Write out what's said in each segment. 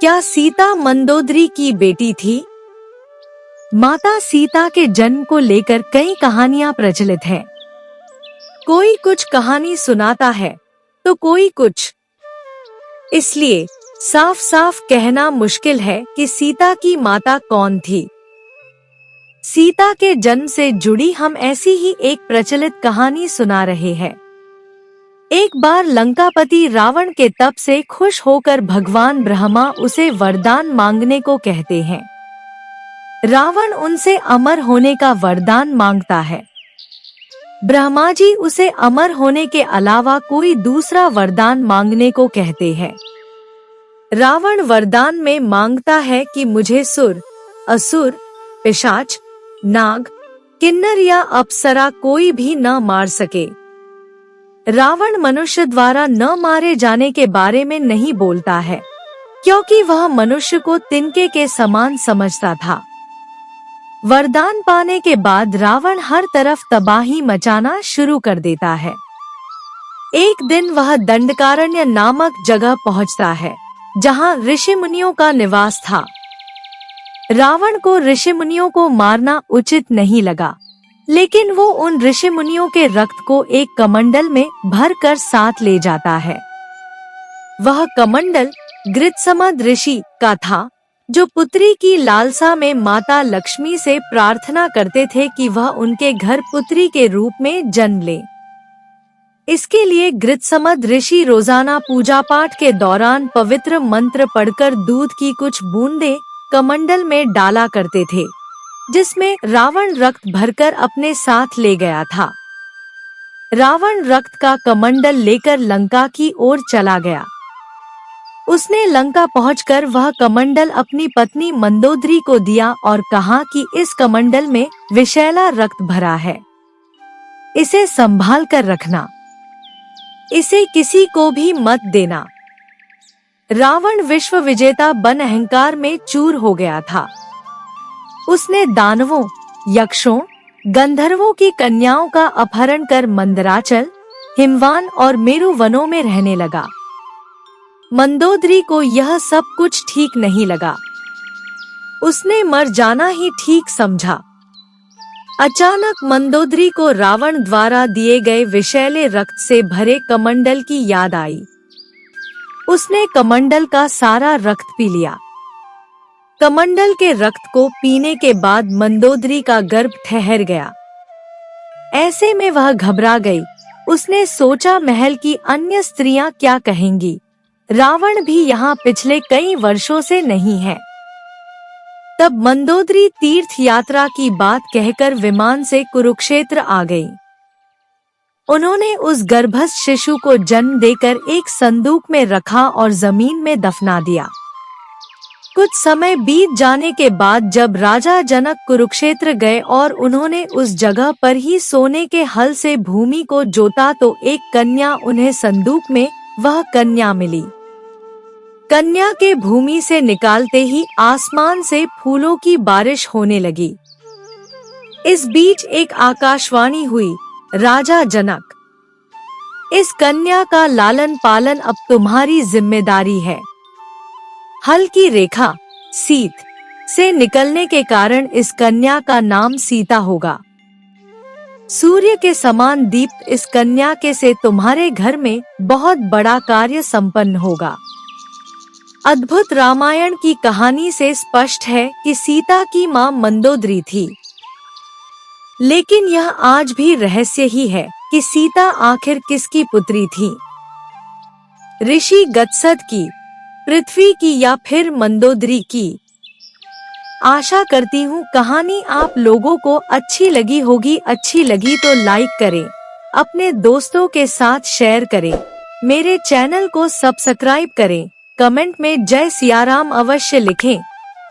क्या सीता मंदोदरी की बेटी थी? माता सीता के जन्म को लेकर कई कहानियां प्रचलित हैं। कोई कुछ कहानी सुनाता है तो कोई कुछ। इसलिए साफ साफ कहना मुश्किल है कि सीता की माता कौन थी। सीता के जन्म से जुड़ी हम ऐसी ही एक प्रचलित कहानी सुना रहे हैं। एक बार लंकापति रावण के तप से खुश होकर भगवान ब्रह्मा उसे वरदान मांगने को कहते हैं। रावण उनसे अमर होने का वरदान मांगता है। ब्रह्मा जी उसे अमर होने के अलावा कोई दूसरा वरदान मांगने को कहते हैं। रावण वरदान में मांगता है कि मुझे सुर, असुर, पिशाच, नाग, किन्नर या अप्सरा कोई भी न मार सके। रावण मनुष्य द्वारा न मारे जाने के बारे में नहीं बोलता है, क्योंकि वह मनुष्य को तिनके के समान समझता था। वरदान पाने के बाद रावण हर तरफ तबाही मचाना शुरू कर देता है। एक दिन वह दंडकारण्य नामक जगह पहुंचता है, जहां ऋषि मुनियों का निवास था। रावण को ऋषि मुनियों को मारना उचित नहीं लगा, लेकिन वो उन ऋषि मुनियों के रक्त को एक कमंडल में भरकर साथ ले जाता है। वह कमंडल गृत्समद ऋषि का था, जो पुत्री की लालसा में माता लक्ष्मी से प्रार्थना करते थे कि वह उनके घर पुत्री के रूप में जन्म ले। इसके लिए गृत्समद ऋषि रोजाना पूजा पाठ के दौरान पवित्र मंत्र पढ़कर दूध की कुछ बूंदें कमंडल में डाला करते थे, जिसमें रावण रक्त भरकर अपने साथ ले गया था। रावण रक्त का कमंडल लेकर लंका की ओर चला गया। उसने लंका पहुंचकर वह कमंडल अपनी पत्नी मंदोदरी को दिया और कहा कि इस कमंडल में विषैला रक्त भरा है, इसे संभाल कर रखना, इसे किसी को भी मत देना। रावण विश्व विजेता बन अहंकार में चूर हो गया था। उसने दानवों, यक्षों, गंधर्वों की कन्याओं का अपहरण कर मंदराचल, हिमवान और मेरु वनों में रहने लगा। मंदोदरी को यह सब कुछ ठीक नहीं लगा। उसने मर जाना ही ठीक समझा। अचानक मंदोदरी को रावण द्वारा दिए गए विषैले रक्त से भरे कमंडल की याद आई। उसने कमंडल का सारा रक्त पी लिया। कमंडल के रक्त को पीने के बाद मंदोदरी का गर्भ ठहर गया। ऐसे में वह घबरा गई। उसने सोचा, महल की अन्य स्त्रियां क्या कहेंगी, रावण भी यहाँ पिछले कई वर्षों से नहीं है। तब मंदोदरी तीर्थ यात्रा की बात कहकर विमान से कुरुक्षेत्र आ गई। उन्होंने उस गर्भस्थ शिशु को जन्म देकर एक संदूक में रखा और जमीन में दफना दिया। कुछ समय बीत जाने के बाद जब राजा जनक कुरुक्षेत्र गए और उन्होंने उस जगह पर ही सोने के हल से भूमि को जोता तो एक कन्या उन्हें संदूक में वह कन्या मिली। कन्या के भूमि से निकालते ही आसमान से फूलों की बारिश होने लगी। इस बीच एक आकाशवाणी हुई, राजा जनक, इस कन्या का लालन पालन अब तुम्हारी जिम्मेदारी है। हल की रेखा सीत से निकलने के कारण इस कन्या का नाम सीता होगा। सूर्य के समान दीप्त इस कन्या के से तुम्हारे घर में बहुत बड़ा कार्य संपन्न होगा। अद्भुत रामायण की कहानी से स्पष्ट है कि सीता की मां मंदोदरी थी, लेकिन यह आज भी रहस्य ही है कि सीता आखिर किसकी पुत्री थी, ऋषि गत्सद की, पृथ्वी की या फिर मंदोदरी की। आशा करती हूँ कहानी आप लोगों को अच्छी लगी होगी। अच्छी लगी तो लाइक करें, अपने दोस्तों के साथ शेयर करें, मेरे चैनल को सब्सक्राइब करें, कमेंट में जय सियाराम अवश्य लिखें।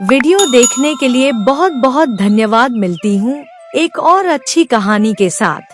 वीडियो देखने के लिए बहुत बहुत धन्यवाद। मिलती हूँ एक और अच्छी कहानी के साथ।